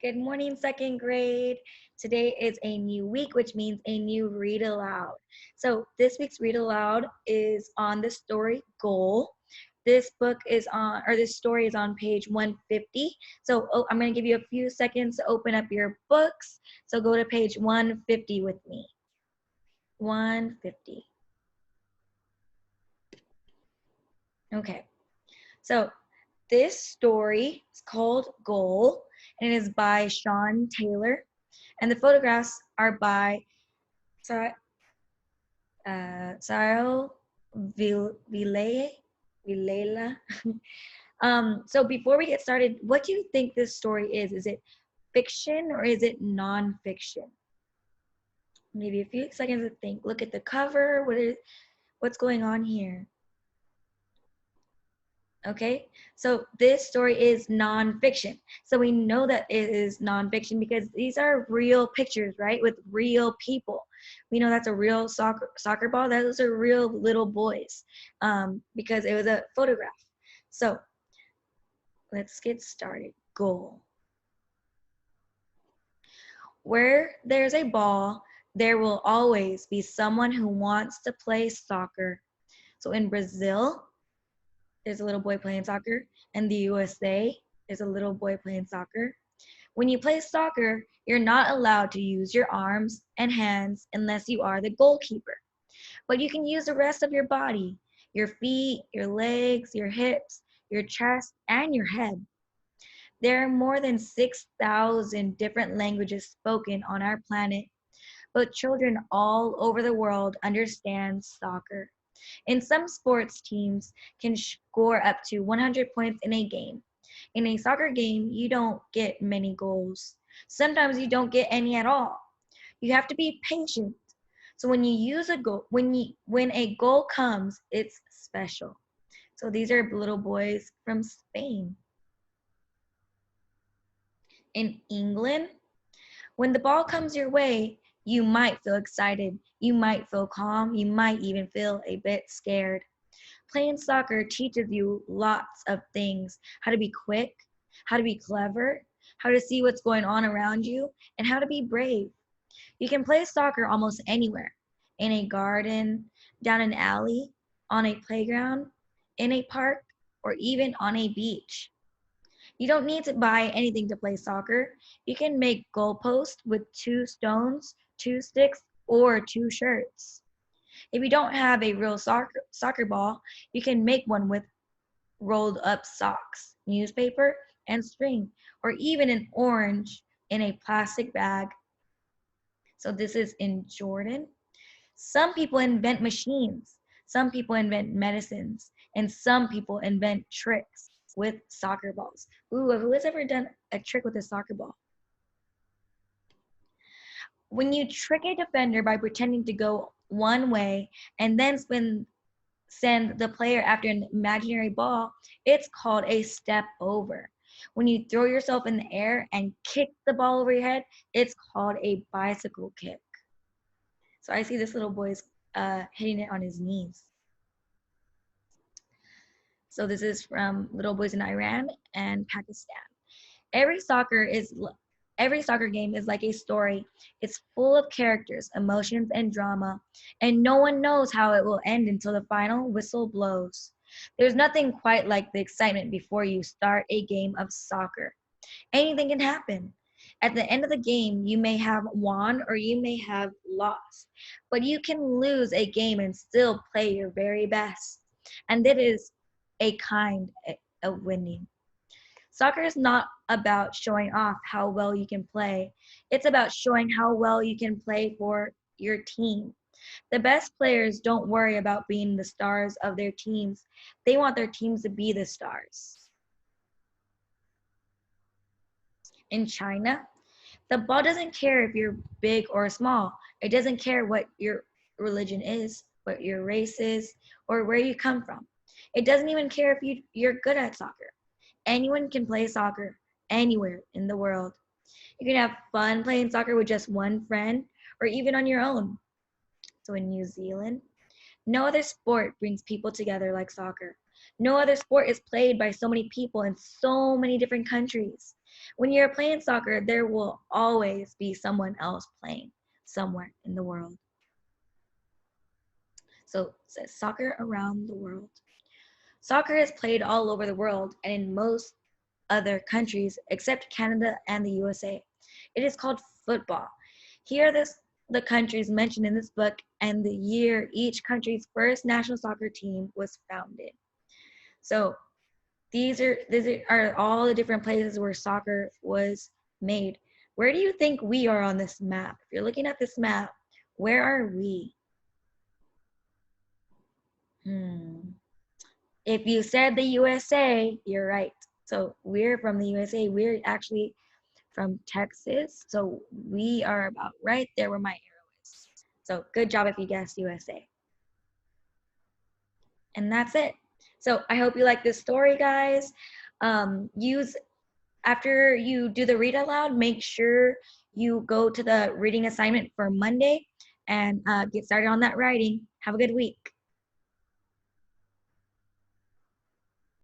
Good morning, second grade. Today is a new week, which means a new read aloud. So this week's read aloud is on the story Goal. This story is on page 150. So I'm going to give you a few seconds to open up your books. So go to page 150 with me. 150. Okay. So this story is called Goal, and it is by Sean Taylor. And the photographs are by Sarah Vilela. So before we get started, what do you think this story is? Is it fiction or is it nonfiction? Maybe a few seconds to think. Look at the cover. What's going on here? Okay, so this story is nonfiction. So we know that it is nonfiction because these are real pictures, right? With real people. We know that's a real soccer ball. Those are real little boys because it was a photograph. So let's get started. Goal. Where there's a ball, there will always be someone who wants to play soccer. So in Brazil, there's a little boy playing soccer. In the USA, there's a little boy playing soccer. When you play soccer, you're not allowed to use your arms and hands unless you are the goalkeeper. But you can use the rest of your body, your feet, your legs, your hips, your chest, and your head. There are more than 6,000 different languages spoken on our planet, but children all over the world understand soccer. In some sports, teams can score up to 100 points in a game. In a soccer game, you don't get many goals. Sometimes you don't get any at all. You have to be patient. So when you use a goal, when a goal comes, it's special. So these are little boys from Spain. In England, when the ball comes your way, you might feel excited, you might feel calm, you might even feel a bit scared. Playing soccer teaches you lots of things: how to be quick, how to be clever, how to see what's going on around you, and how to be brave. You can play soccer almost anywhere: in a garden, down an alley, on a playground, in a park, or even on a beach. You don't need to buy anything to play soccer. You can make goalposts with 2 stones, 2 sticks, or 2 shirts. If you don't have a real soccer ball, you can make one with rolled up socks, newspaper, and string, or even an orange in a plastic bag. So this is in Jordan. Some people invent machines, some people invent medicines, and some people invent tricks with soccer balls. Ooh, who has ever done a trick with a soccer ball? When you trick a defender by pretending to go one way and then send the player after an imaginary ball, it's called a step over. When you throw yourself in the air and kick the ball over your head, it's called a bicycle kick. So I see this little boy's hitting it on his knees. So this is from little boys in Iran and Pakistan. Every soccer game is like a story. It's full of characters, emotions, and drama, and no one knows how it will end until the final whistle blows. There's nothing quite like the excitement before you start a game of soccer. Anything can happen. At the end of the game, you may have won or you may have lost, but you can lose a game and still play your very best. And that is a kind of winning. Soccer is not about showing off how well you can play. It's about showing how well you can play for your team. The best players don't worry about being the stars of their teams. They want their teams to be the stars. In China, the ball doesn't care if you're big or small. It doesn't care what your religion is, what your race is, or where you come from. It doesn't even care if you're good at soccer. Anyone can play soccer anywhere in the world. You can have fun playing soccer with just one friend or even on your own. So in New Zealand, no other sport brings people together like soccer. No other sport is played by so many people in so many different countries. When you're playing soccer, there will always be someone else playing somewhere in the world. So it says soccer around the world. Soccer is played all over the world and in most other countries except Canada and the USA. It is called football. Here are the countries mentioned in this book and the year each country's first national soccer team was founded. So these are all the different places where soccer was made. Where do you think we are on this map? If you're looking at this map, where are we? If you said the USA, you're right. So we're from the USA. We're actually from Texas. So we are about right there where my arrow is. So good job if you guessed USA. And that's it. So I hope you like this story, guys. After you do the read aloud, make sure you go to the reading assignment for Monday and get started on that writing. Have a good week.